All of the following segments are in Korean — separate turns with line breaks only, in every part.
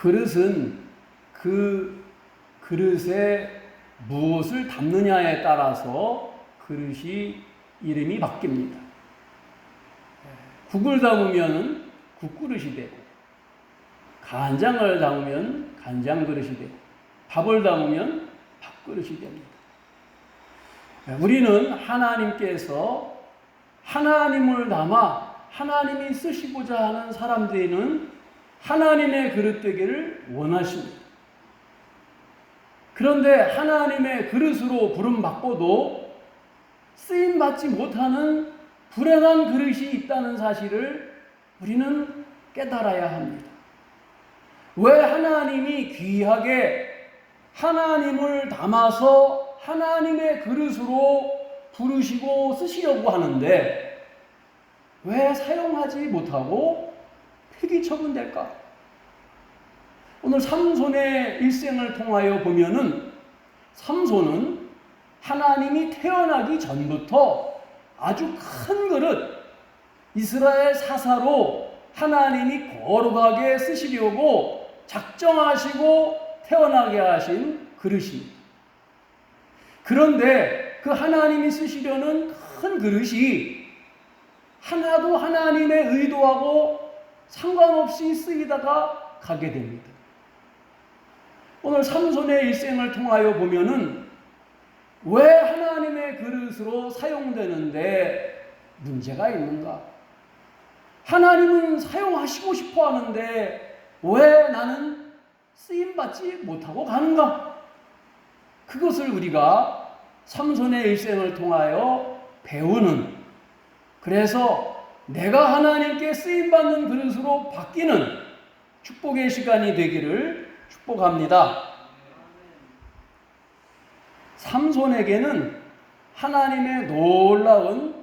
그릇은 그 그릇에 무엇을 담느냐에 따라서 그릇이 이름이 바뀝니다. 국을 담으면 국그릇이 되고, 간장을 담으면 간장 그릇이 되고, 밥을 담으면 밥그릇이 됩니다. 우리는 하나님께서 하나님을 담아 하나님이 쓰시고자 하는 사람들에는 하나님의 그릇 되기를 원하십니다. 그런데 하나님의 그릇으로 부름받고도 쓰임받지 못하는 불행한 그릇이 있다는 사실을 우리는 깨달아야 합니다. 왜 하나님이 귀하게 하나님을 담아서 하나님의 그릇으로 부르시고 쓰시려고 하는데 왜 사용하지 못하고 폐기 처분될까? 오늘 삼손의 일생을 통하여 보면은 삼손은 하나님이 태어나기 전부터 아주 큰 그릇, 이스라엘 사사로 하나님이 거룩하게 쓰시려고 작정하시고 태어나게 하신 그릇입니다. 그런데 그 하나님이 쓰시려는 큰 그릇이 하나도 하나님의 의도하고 상관없이 쓰이다가 가게 됩니다. 오늘 삼손의 일생을 통하여 보면은 왜 하나님의 그릇으로 사용되는데 문제가 있는가? 하나님은 사용하시고 싶어 하는데 왜 나는 쓰임받지 못하고 가는가? 그것을 우리가 삼손의 일생을 통하여 배우는, 그래서 내가 하나님께 쓰임받는 그릇으로 바뀌는 축복의 시간이 되기를 축복합니다. 삼손에게는 하나님의 놀라운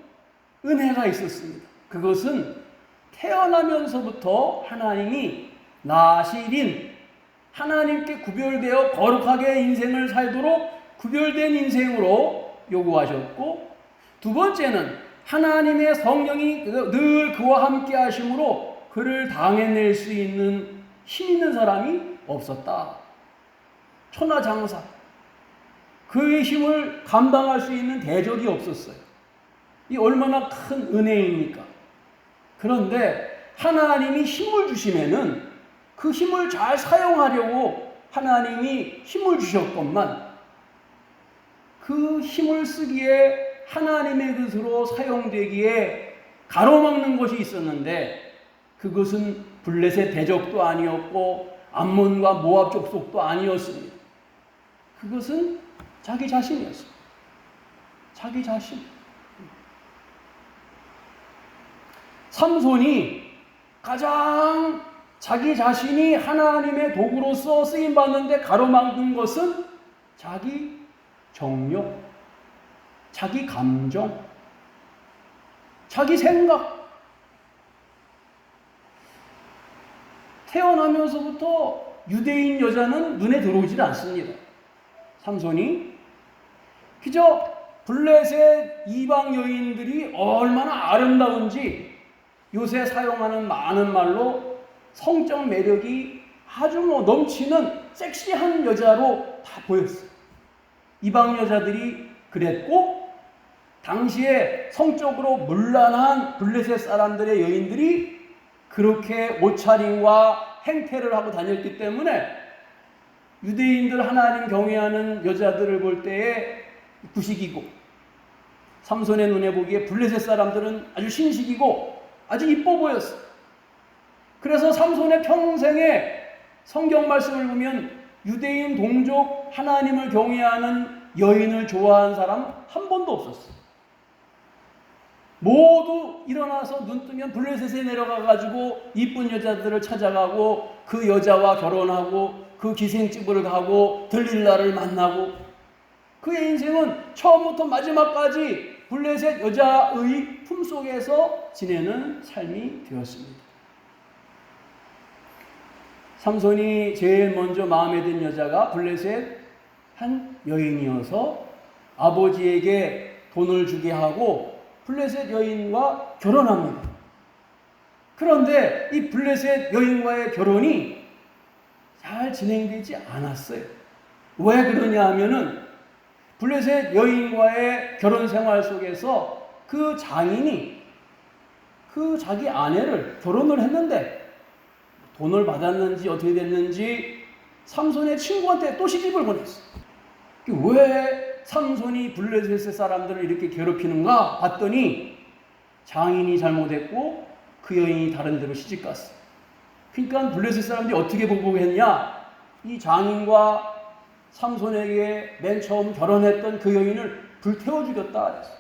은혜가 있었습니다. 그것은 태어나면서부터 하나님이 나실인, 하나님께 구별되어 거룩하게 인생을 살도록 구별된 인생으로 요구하셨고, 두 번째는 하나님의 성령이 늘 그와 함께 하심으로 그를 당해낼 수 있는 힘 있는 사람이 없었다. 천하장사, 그의 힘을 감당할 수 있는 대적이 없었어요. 이 얼마나 큰 은혜입니까? 그런데 하나님이 힘을 주시면은 그 힘을 잘 사용하려고 하나님이 힘을 주셨건만 그 힘을 쓰기에 하나님의 뜻으로 사용되기에 가로막는 것이 있었는데 그것은 블레셋 대적도 아니었고 암몬과 모압 족속도 아니었습니다. 그것은 자기 자신이었습니다. 자기 자신. 삼손이 가장 자기 자신이 하나님의 도구로서 쓰임받는데 가로막는 것은 자기 정욕, 자기 감정, 자기 생각. 태어나면서부터 유대인 여자는 눈에 들어오질 않습니다. 삼손이 그저 블레셋 이방 여인들이 얼마나 아름다운지 요새 사용하는 많은 말로 성적 매력이 아주 넘치는 섹시한 여자로 다 보였어요. 이방 여자들이 그랬고 당시에 성적으로 문란한 블레셋 사람들의 여인들이 그렇게 옷차림과 행태를 하고 다녔기 때문에 유대인들 하나님 경외하는 여자들을 볼 때에 구식이고 삼손의 눈에 보기에 블레셋 사람들은 아주 신식이고 아주 이뻐 보였어요. 그래서 삼손의 평생에 성경 말씀을 보면 유대인 동족 하나님을 경외하는 여인을 좋아하는 사람 한 번도 없었어요. 모두 일어나서 눈 뜨면 블레셋에 내려가가지고 이쁜 여자들을 찾아가고 그 여자와 결혼하고 그 기생집을 가고 들릴라를 만나고 그의 인생은 처음부터 마지막까지 블레셋 여자의 품속에서 지내는 삶이 되었습니다. 삼손이 제일 먼저 마음에 든 여자가 블레셋 한 여인이어서 아버지에게 돈을 주게 하고 블레셋 여인과 결혼합니다. 그런데 이 블레셋 여인과의 결혼이 잘 진행되지 않았어요. 왜 그러냐 하면은 블레셋 여인과의 결혼 생활 속에서 그 장인이 그 자기 아내를 결혼을 했는데 돈을 받았는지 어떻게 됐는지 삼손의 친구한테 또 시집을 보냈어. 왜 삼손이 블레셋의 사람들을 이렇게 괴롭히는가 봤더니 장인이 잘못했고 그 여인이 다른 데로 시집 갔어. 그러니까 블레셋 사람들이 어떻게 보복했냐? 이 장인과 삼손에게 맨 처음 결혼했던 그 여인을 불태워 죽였다 그랬어.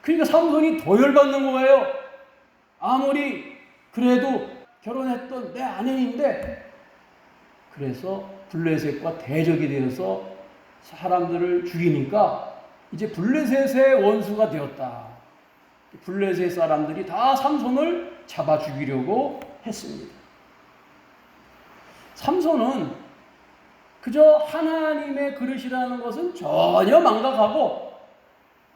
그러니까 삼손이 더 열받는 거예요. 아무리 그래도 결혼했던 내 아내인데. 그래서 블레셋과 대적이 되어서 사람들을 죽이니까 이제 블레셋의 원수가 되었다. 블레셋 사람들이 다 삼손을 잡아 죽이려고 했습니다. 삼손은 그저 하나님의 그릇이라는 것은 전혀 망각하고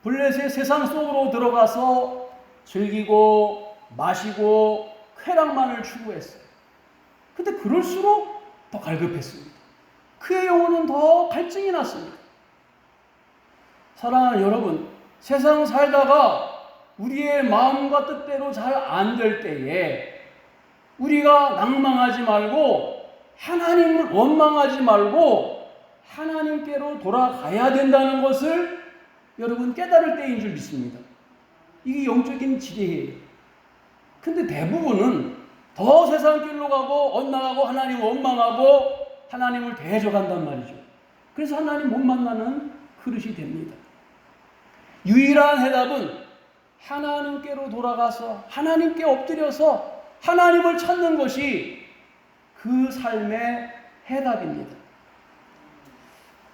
블레셋 세상 속으로 들어가서 즐기고 마시고 쾌락만을 추구했어요. 근데 그럴수록 더 갈급했습니다. 그의 영혼은 더 갈증이 났습니다. 사랑하는 여러분, 세상 살다가 우리의 마음과 뜻대로 잘 안 될 때에 우리가 낭망하지 말고 하나님을 원망하지 말고 하나님께로 돌아가야 된다는 것을 여러분 깨달을 때인 줄 믿습니다. 이게 영적인 지혜예요. 근데 대부분은 더 세상 길로 가고 엇나가고 하나님을 원망하고 하나님을 대적한단 말이죠. 그래서 하나님 못 만나는 그릇이 됩니다. 유일한 해답은 하나님께로 돌아가서 하나님께 엎드려서 하나님을 찾는 것이 그 삶의 해답입니다.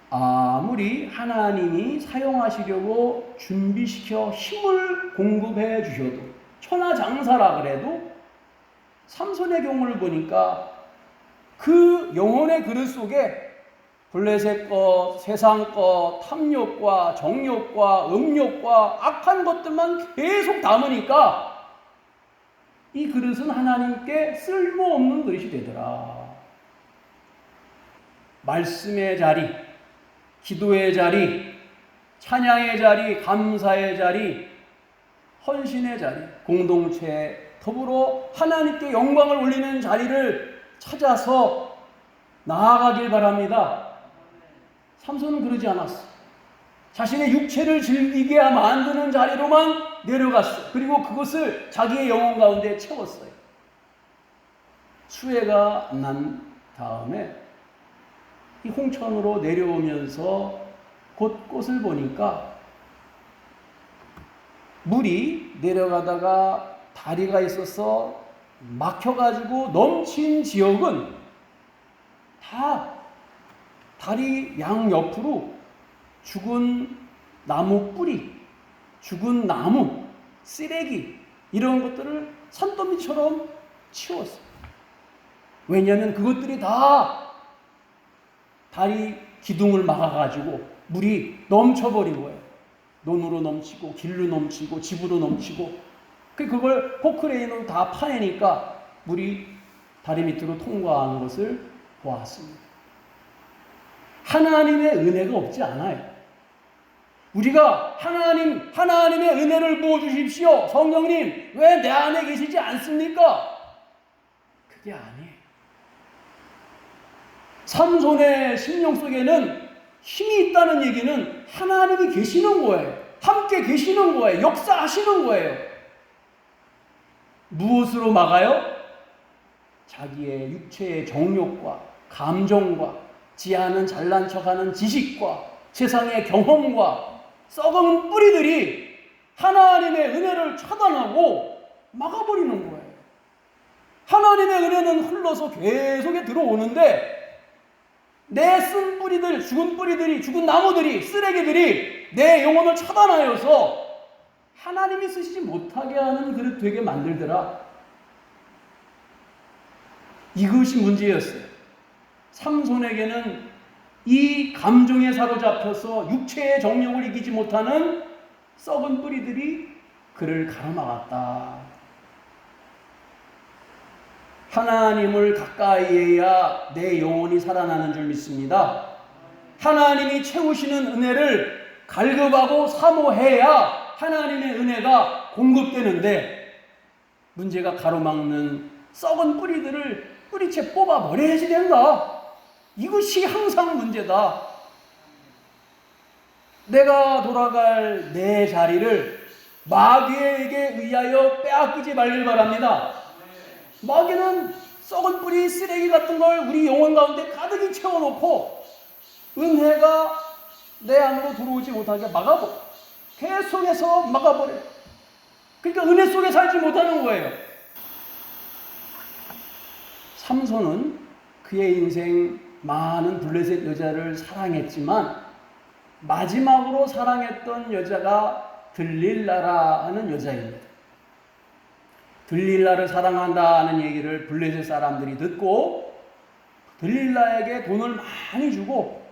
아무리 하나님이 사용하시려고 준비시켜 힘을 공급해 주셔도 천하장사라 그래도 삼손의 경우를 보니까 그 영혼의 그릇 속에 블레셋 것, 세상 것, 탐욕과 정욕과 음욕과 악한 것들만 계속 담으니까 이 그릇은 하나님께 쓸모없는 그릇이 되더라. 말씀의 자리, 기도의 자리, 찬양의 자리, 감사의 자리, 헌신의 자리, 공동체 더불어 하나님께 영광을 올리는 자리를 찾아서 나아가길 바랍니다. 삼손은 그러지 않았어. 자신의 육체를 즐기게 만드는 자리로만 내려갔어. 그리고 그것을 자기의 영혼 가운데 채웠어요. 수해가 난 다음에 이 홍천으로 내려오면서 곳곳을 보니까 물이 내려가다가 다리가 있어서 막혀가지고 넘친 지역은 다 다리 양옆으로 죽은 나무 뿌리, 죽은 나무, 쓰레기 이런 것들을 산더미처럼 치웠어요. 왜냐하면 그것들이 다 다리 기둥을 막아가지고 물이 넘쳐버린 거예요. 논으로 넘치고 길로 넘치고 집으로 넘치고 그걸 포크레인으로 다 파내니까 물이 다리 밑으로 통과하는 것을 보았습니다. 하나님의 은혜가 없지 않아요. 우리가 하나님의 은혜를 부어주십시오. 성령님, 왜 내 안에 계시지 않습니까? 그게 아니에요. 삼손의 심령 속에는 힘이 있다는 얘기는 하나님이 계시는 거예요. 함께 계시는 거예요. 역사하시는 거예요. 무엇으로 막아요? 자기의 육체의 정욕과 감정과 지하는 잘난 척하는 지식과 세상의 경험과 썩은 뿌리들이 하나님의 은혜를 차단하고 막아버리는 거예요. 하나님의 은혜는 흘러서 계속 들어오는데 내 쓴 뿌리들, 죽은 뿌리들이, 죽은 나무들이, 쓰레기들이 내 영혼을 차단하여서 하나님이 쓰시지 못하게 하는 그릇 되게 만들더라. 이것이 문제였어요. 삼손에게는 이 감정에 사로잡혀서 육체의 정욕을 이기지 못하는 썩은 뿌리들이 그를 가로막았다. 하나님을 가까이 해야 내 영혼이 살아나는 줄 믿습니다. 하나님이 채우시는 은혜를 갈급하고 사모해야 하나님의 은혜가 공급되는데, 문제가 가로막는 썩은 뿌리들을 뿌리채 뽑아버려야지 된다. 이것이 항상 문제다. 내가 돌아갈 내 자리를 마귀에게 의하여 빼앗기지 말길 바랍니다. 마귀는 썩은 뿌리, 쓰레기 같은 걸 우리 영혼 가운데 가득히 채워놓고 은혜가 내 안으로 들어오지 못하게 막아버려. 계속해서 막아버려. 그러니까 은혜 속에 살지 못하는 거예요. 삼손은 그의 인생 많은 블레셋 여자를 사랑했지만 마지막으로 사랑했던 여자가 들릴라라 하는 여자입니다. 들릴라를 사랑한다는 얘기를 블레셋 사람들이 듣고 들릴라에게 돈을 많이 주고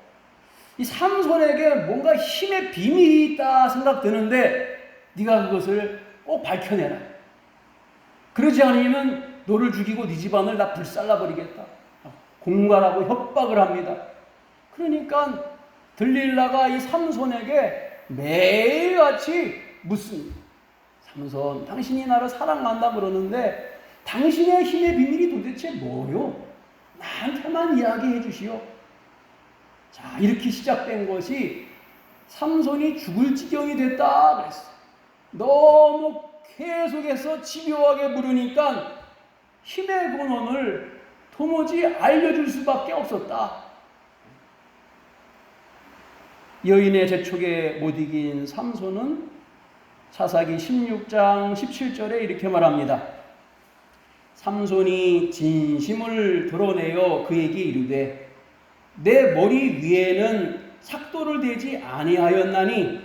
이 삼손에게 뭔가 힘의 비밀이 있다 생각되는데 네가 그것을 꼭 밝혀내라. 그러지 않으면 너를 죽이고 네 집안을 다 불살라버리겠다. 공갈하고 협박을 합니다. 그러니까 들릴라가 이 삼손에게 매일같이 묻습니다. 삼손, 당신이 나를 사랑한다 그러는데 당신의 힘의 비밀이 도대체 뭐요? 나한테만 이야기해 주시오. 자, 이렇게 시작된 것이 삼손이 죽을 지경이 됐다 그랬어요. 너무 계속해서 집요하게 물으니까 힘의 근원을 도무지 알려줄 수밖에 없었다. 여인의 재촉에 못 이긴 삼손은 사사기 16장 17절에 이렇게 말합니다. 삼손이 진심을 드러내어 그에게 이르되 내 머리 위에는 삭도를 대지 아니하였나니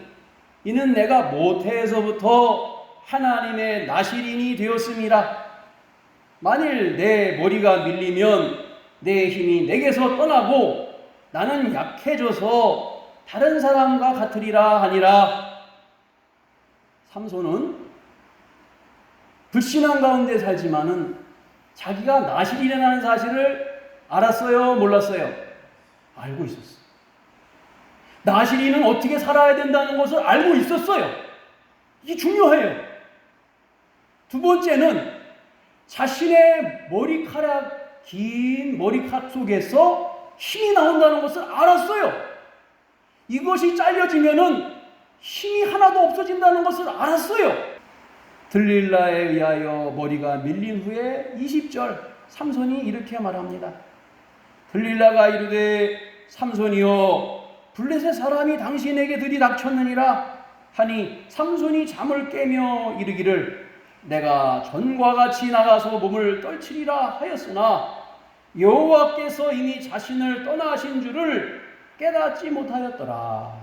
이는 내가 모태에서부터 하나님의 나실인이 되었음이라. 만일 내 머리가 밀리면 내 힘이 내게서 떠나고 나는 약해져서 다른 사람과 같으리라 하니라. 삼손은 불신앙 가운데 살지만은 자기가 나실인이라는 사실을 알았어요? 몰랐어요? 알고 있었어요. 나실인은 어떻게 살아야 된다는 것을 알고 있었어요. 이게 중요해요. 두 번째는 자신의 머리카락, 긴 머리카락 속에서 힘이 나온다는 것을 알았어요. 이것이 잘려지면은 힘이 하나도 없어진다는 것을 알았어요. 들릴라에 의하여 머리가 밀린 후에 20절 삼손이 이렇게 말합니다. 들릴라가 이르되 삼손이여 블레셋 사람이 당신에게 들이닥쳤느니라 하니 삼손이 잠을 깨며 이르기를 내가 전과 같이 나가서 몸을 떨치리라 하였으나 여호와께서 이미 자신을 떠나신 줄을 깨닫지 못하였더라.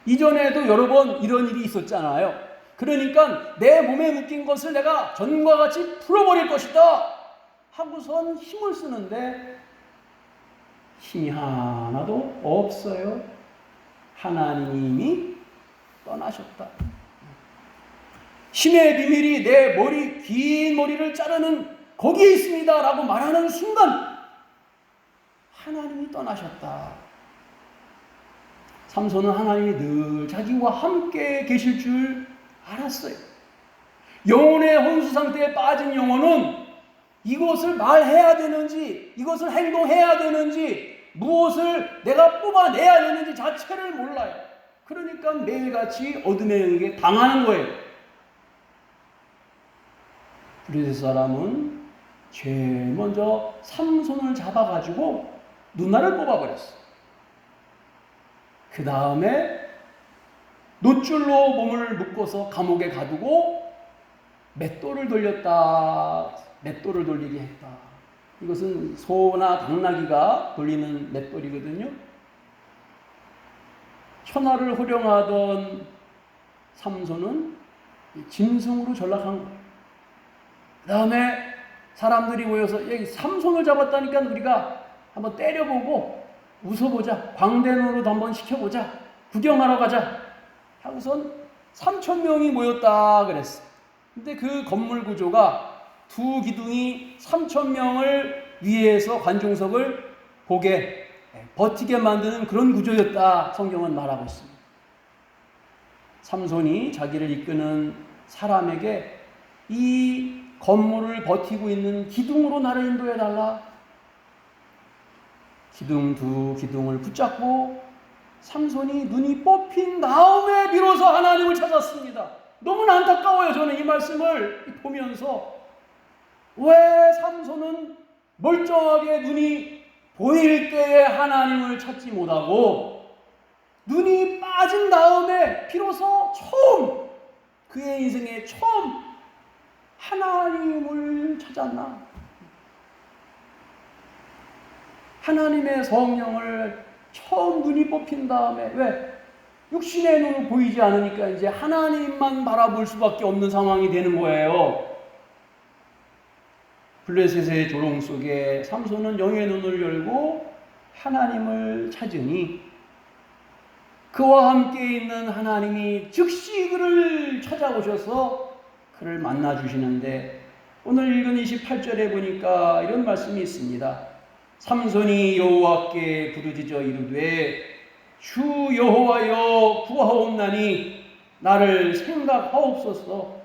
이전에도 여러 번 이런 일이 있었잖아요. 그러니까 내 몸에 묶인 것을 내가 전과 같이 풀어버릴 것이다 하고선 힘을 쓰는데 힘이 하나도 없어요. 하나님이 떠나셨다. 힘의 비밀이 내 머리, 긴 머리를 자르는 거기에 있습니다 라고 말하는 순간 하나님이 떠나셨다. 삼손은 하나님이 늘 자기와 함께 계실 줄 알았어요. 영혼의 혼수 상태에 빠진 영혼은 이것을 말해야 되는지, 이것을 행동해야 되는지, 무엇을 내가 뽑아내야 되는지 자체를 몰라요. 그러니까 매일같이 어둠의 영에게 당하는 거예요. 블레셋 사람은 제일 먼저 삼손을 잡아가지고 누나를 뽑아버렸어. 그 다음에 놋줄로 몸을 묶어서 감옥에 가두고 맷돌을 돌렸다. 맷돌을 돌리게 했다. 이것은 소나 당나귀가 돌리는 맷돌이거든요. 천하를 호령하던 삼손은 짐승으로 전락한 거예요. 그 다음에 사람들이 모여서 여기 삼손을 잡았다니까 우리가 한번 때려보고 웃어보자. 광대노릇 한번 시켜보자. 구경하러 가자. 하고선 3,000명이 모였다 그랬어. 근데 그 건물 구조가 두 기둥이 3,000명을 위에서 관중석을 보게 버티게 만드는 그런 구조였다 성경은 말하고 있습니다. 삼손이 자기를 이끄는 사람에게 이 건물을 버티고 있는 기둥으로 나를 인도해 달라. 기둥 두 기둥을 붙잡고 삼손이 눈이 뽑힌 다음에 비로소 하나님을 찾았습니다. 너무나 안타까워요. 저는 이 말씀을 보면서 왜 삼손은 멀쩡하게 눈이 보일 때에 하나님을 찾지 못하고 눈이 빠진 다음에 비로소 처음 그의 인생에 처음 하나님을 찾았나? 하나님의 성령을 처음 눈이 뽑힌 다음에 왜? 육신의 눈으로 보이지 않으니까 이제 하나님만 바라볼 수밖에 없는 상황이 되는 거예요. 블레셋의 조롱 속에 삼손은 영의 눈을 열고 하나님을 찾으니 그와 함께 있는 하나님이 즉시 그를 찾아오셔서 그를 만나주시는데 오늘 읽은 28절에 보니까 이런 말씀이 있습니다. 삼손이 여호와께 부르짖어 이르되 주 여호와여 구하옵나니 나를 생각하옵소서.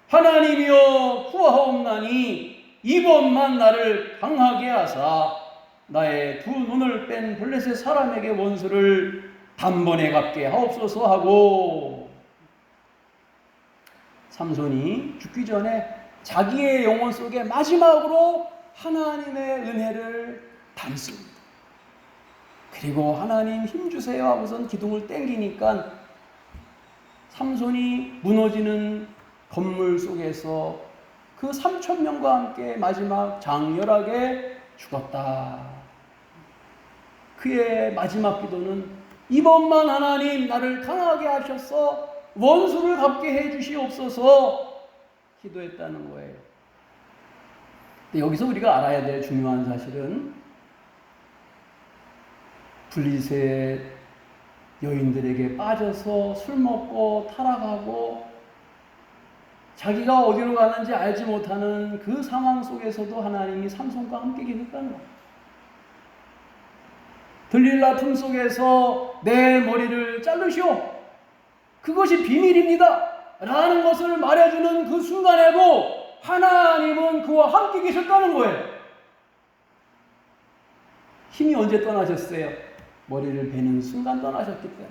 하나님이여 구하옵나니 이번만 나를 강하게 하사 나의 두 눈을 뺀 블레셋 사람에게 원수를 단번에 갚게 하옵소서 하고 삼손이 죽기 전에 자기의 영혼 속에 마지막으로 하나님의 은혜를 담습니다. 그리고 하나님 힘주세요 하고선 기둥을 땡기니까 삼손이 무너지는 건물 속에서 그 3,000명과 함께 마지막 장렬하게 죽었다. 그의 마지막 기도는 이번만 하나님 나를 강하게 하셔서 원수를 갚게 해주시옵소서 기도했다는 거예요. 근데 여기서 우리가 알아야 될 중요한 사실은 블레셋 여인들에게 빠져서 술 먹고 타락하고 자기가 어디로 가는지 알지 못하는 그 상황 속에서도 하나님이 삼손과 함께 계셨다는 거예요. 들릴라 틈 속에서 내 머리를 자르시오. 그것이 비밀입니다. 라는 것을 말해주는 그 순간에도 하나님은 그와 함께 계셨다는 거예요. 힘이 언제 떠나셨어요? 머리를 베는 순간 떠나셨기 때문에.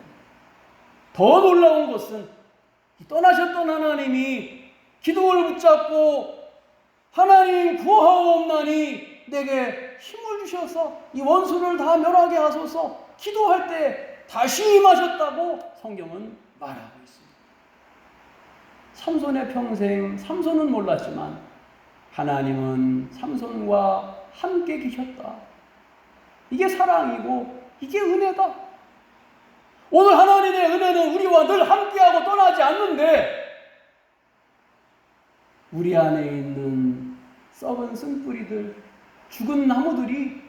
더 놀라운 것은 떠나셨던 하나님이 기둥을 붙잡고 하나님 구하옵나니 내게 힘을 주셔서 이 원수를 다 멸하게 하소서 기도할 때 다시 임하셨다고 성경은 말하고 있습니다. 삼손의 평생 삼손은 몰랐지만 하나님은 삼손과 함께 계셨다. 이게 사랑이고 이게 은혜다. 오늘 하나님의 은혜는 우리와 늘 함께하고 떠나지 않는데 우리 안에 있는 썩은 쓴뿌리들, 죽은 나무들이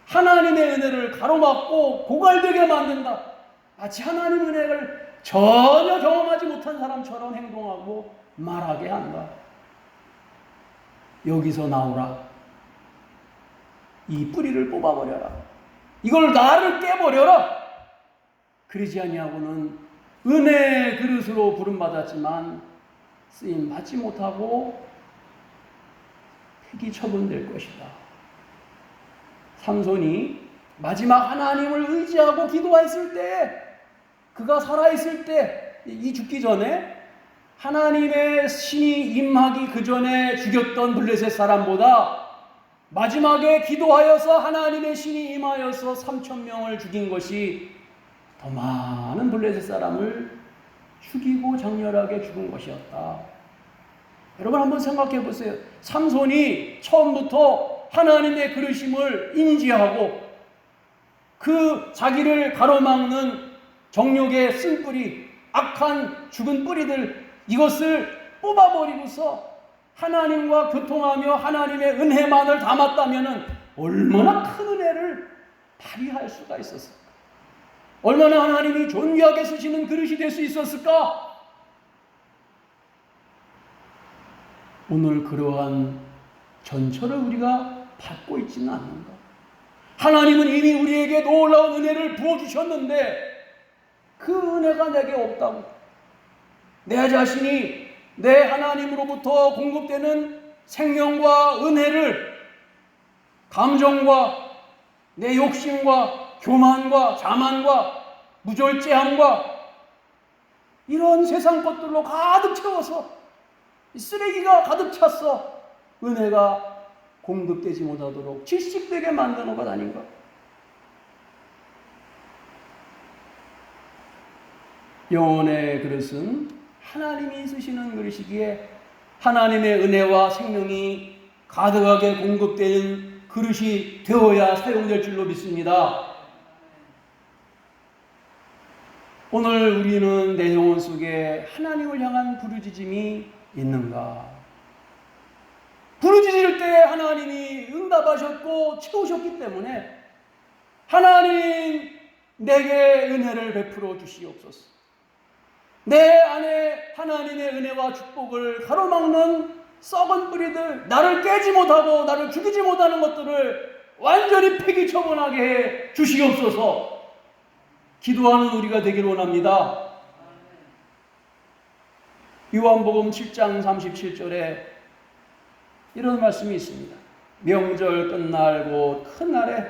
하나님의 은혜를 가로막고 고갈되게 만든다. 마치 하나님의 은혜를 전혀 경험하지 못한 사람처럼 행동하고 말하게 한다. 여기서 나오라. 이 뿌리를 뽑아버려라. 이걸 나를 깨버려라. 그러지 아니하고는 은혜의 그릇으로 부름받았지만 쓰임 받지 못하고 폐기 처분될 것이다. 삼손이 마지막 하나님을 의지하고 기도했을 때, 그가 살아있을 때, 이 죽기 전에 하나님의 신이 임하기 그 전에 죽였던 블레셋 사람보다 마지막에 기도하여서 하나님의 신이 임하여서 3,000명을 죽인 것이 더 많은 블레셋 사람을 죽이고 장렬하게 죽은 것이었다. 여러분 한번 생각해 보세요. 삼손이 처음부터 하나님의 그르심을 인지하고 그 자기를 가로막는 정욕의 쓴뿌리, 악한 죽은 뿌리들 이것을 뽑아버리고서 하나님과 교통하며 하나님의 은혜만을 담았다면 얼마나 큰 은혜를 발휘할 수가 있었을까? 얼마나 하나님이 존귀하게 쓰시는 그릇이 될 수 있었을까? 오늘 그러한 전처를 우리가 받고 있지는 않는가? 하나님은 이미 우리에게 놀라운 은혜를 부어주셨는데 그 은혜가 내게 없다고, 내 자신이 내 하나님으로부터 공급되는 생명과 은혜를 감정과 내 욕심과 교만과 자만과 무절제함과 이런 세상 것들로 가득 채워서 쓰레기가 가득 찼어 은혜가 공급되지 못하도록 질식되게 만드는 것 아닌가? 영혼의 그릇은 하나님이 쓰시는 그릇이기에 하나님의 은혜와 생명이 가득하게 공급되는 그릇이 되어야 사용될 줄로 믿습니다. 오늘 우리는 내 영혼 속에 하나님을 향한 부르짖음이 있는가? 부르짖을 때 하나님이 응답하셨고 채우셨기 때문에 하나님 내게 은혜를 베풀어 주시옵소서. 내 안에 하나님의 은혜와 축복을 가로막는 썩은 뿌리들, 나를 깨지 못하고 나를 죽이지 못하는 것들을 완전히 폐기 처분하게 해 주시옵소서. 기도하는 우리가 되기를 원합니다. 요한복음 7장 37절에 이런 말씀이 있습니다. 명절 끝날 곧 큰 날에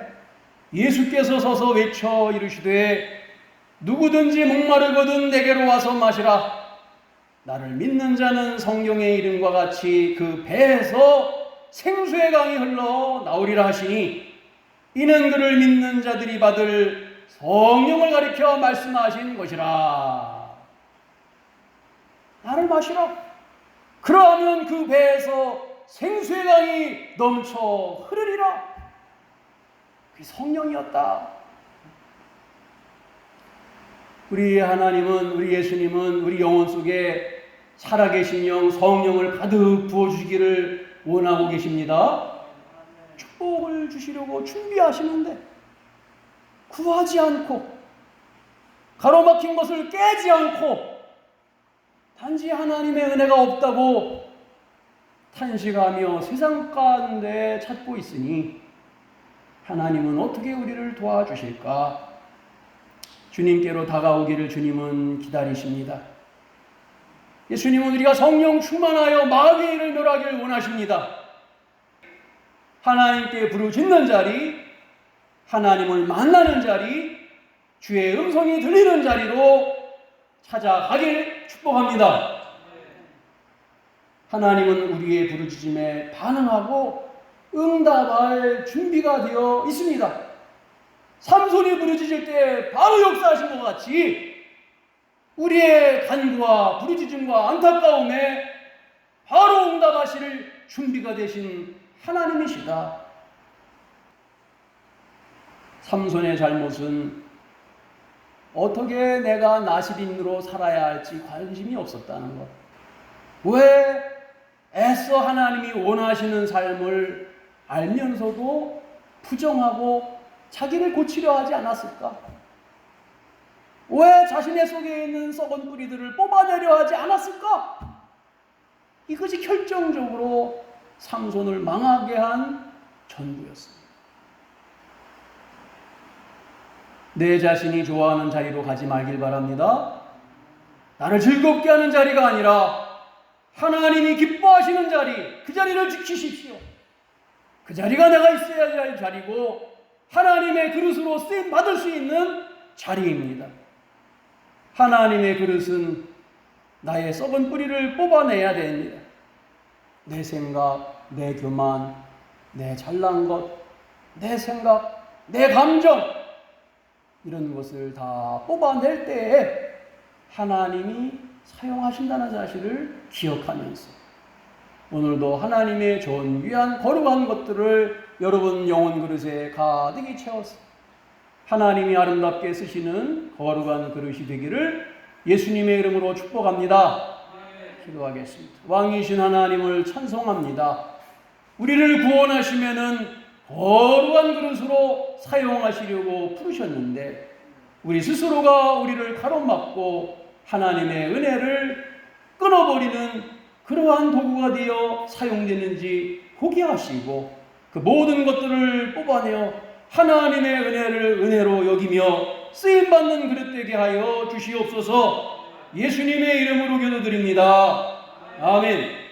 예수께서 서서 외쳐 이르시되 누구든지 목마르거든 내게로 와서 마시라. 나를 믿는 자는 성경의 이름과 같이 그 배에서 생수의 강이 흘러 나오리라 하시니 이는 그를 믿는 자들이 받을 성령을 가리켜 말씀하신 것이라. 나를 마시라. 그러하면 그 배에서 생수의 강이 넘쳐 흐르리라. 그게 성령이었다. 우리 하나님은, 우리 예수님은 우리 영혼 속에 살아계신 영, 성령을 가득 부어주시기를 원하고 계십니다. 축복을 주시려고 준비하시는데 구하지 않고 가로막힌 것을 깨지 않고 단지 하나님의 은혜가 없다고 탄식하며 세상 가운데 찾고 있으니 하나님은 어떻게 우리를 도와주실까? 주님께로 다가오기를 주님은 기다리십니다. 예수님은 우리가 성령 충만하여 마귀의 일을 멸하기를 원하십니다. 하나님께 부르짖는 자리, 하나님을 만나는 자리, 주의 음성이 들리는 자리로 찾아가길 축복합니다. 하나님은 우리의 부르짖음에 반응하고 응답할 준비가 되어 있습니다. 삼손이 부르짖을 때 바로 역사하신 것 같이 우리의 간구와 부르짖음과 안타까움에 바로 응답하실 준비가 되신 하나님이시다. 삼손의 잘못은 어떻게 내가 나시린으로 살아야 할지 관심이 없었다는 것. 왜 애써 하나님이 원하시는 삶을 알면서도 부정하고 자기를 고치려 하지 않았을까? 왜 자신의 속에 있는 썩은 뿌리들을 뽑아내려 하지 않았을까? 이것이 결정적으로 삼손을 망하게 한 전부였습니다. 내 자신이 좋아하는 자리로 가지 말길 바랍니다. 나를 즐겁게 하는 자리가 아니라 하나님이 기뻐하시는 자리, 그 자리를 지키십시오. 그 자리가 내가 있어야 할 자리고 하나님의 그릇으로 쓰임 받을 수 있는 자리입니다. 하나님의 그릇은 나의 썩은 뿌리를 뽑아내야 됩니다. 내 생각, 내 교만, 내 잘난 것, 내 생각, 내 감정, 이런 것을 다 뽑아낼 때에 하나님이 사용하신다는 사실을 기억하면서 오늘도 하나님의 좋은 귀한 거룩한 것들을 여러분 영혼 그릇에 가득히 채워서 하나님이 아름답게 쓰시는 거룩한 그릇이 되기를 예수님의 이름으로 축복합니다. 기도하겠습니다. 왕이신 하나님을 찬송합니다. 우리를 구원하시면은 거룩한 그릇으로 사용하시려고 부르셨는데 우리 스스로가 우리를 가로막고 하나님의 은혜를 끊어버리는 그러한 도구가 되어 사용되는지 포기하시고 그 모든 것들을 뽑아내어 하나님의 은혜로 여기며 쓰임받는 그릇 되게 하여 주시옵소서. 예수님의 이름으로 기도드립니다. 아멘.